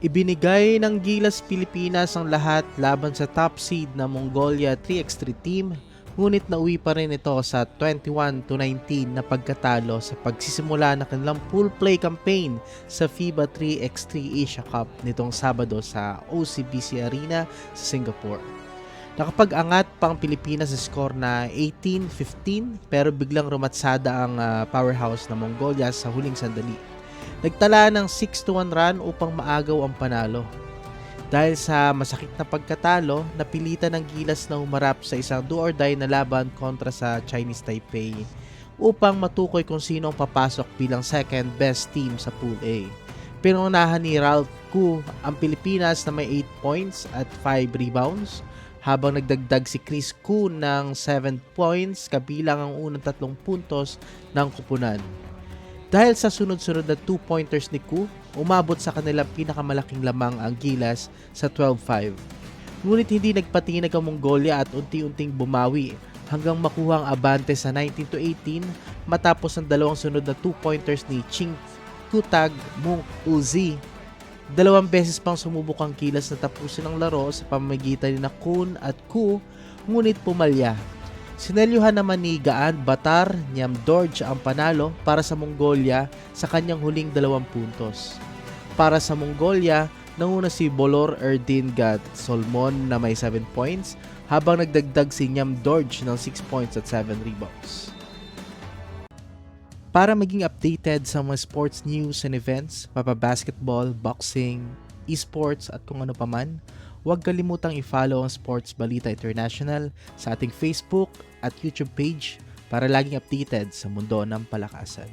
Ibinigay ng Gilas Pilipinas ang lahat laban sa top seed na Mongolia 3x3 team, ngunit nauwi pa rin ito sa 21-19 na pagkatalo sa pagsisimula ng kanilang pool play campaign sa FIBA 3x3 Asia Cup nitong Sabado sa OCBC Arena sa Singapore. Nakapag-angat pa ang Pilipinas sa score na 18-15 pero biglang rumatsada ang powerhouse na Mongolia sa huling sandali. Nagtala ng 6-1 run upang maagaw ang panalo. Dahil sa masakit na pagkatalo, napilitan ng Gilas na humarap sa isang do-or-die na laban kontra sa Chinese Taipei upang matukoy kung sino ang papasok bilang second best team sa Pool A. Pinunahan ni Ralph Koo ang Pilipinas na may 8 points at 5 rebounds, habang nagdagdag si Chris Koo ng 7 points kabilang ang unang 3 puntos ng kupunan. Dahil sa sunod-sunod na 2-pointers ni Koo, umabot sa kanilang pinakamalaking lamang ang Gilas sa 12-5. Ngunit hindi nagpatinag ang Mongolia at unti-unting bumawi hanggang makuha ang abante sa 19-18 matapos ang dalawang sunod na 2-pointers ni Ching Kutag Mung Uzi. 2 beses pang sumubok ang Gilas na tapusin ang laro sa pamamagitan ni Kun at Koo, ngunit pumalya. Sinelyuhan naman ni Gaan Batar Nyamdorj ang panalo para sa Mongolia sa kanyang huling 2 puntos. Para sa Mongolia, nauna si Bolor Erdingat Solmon na may 7 points habang nagdagdag si Nyamdorj ng 6 points at 7 rebounds. Para maging updated sa mga sports news and events, basketball, boxing, esports at kung ano paman, huwag kalimutang i-follow ang Sports Balita International sa ating Facebook at YouTube page para laging updated sa mundo ng palakasan.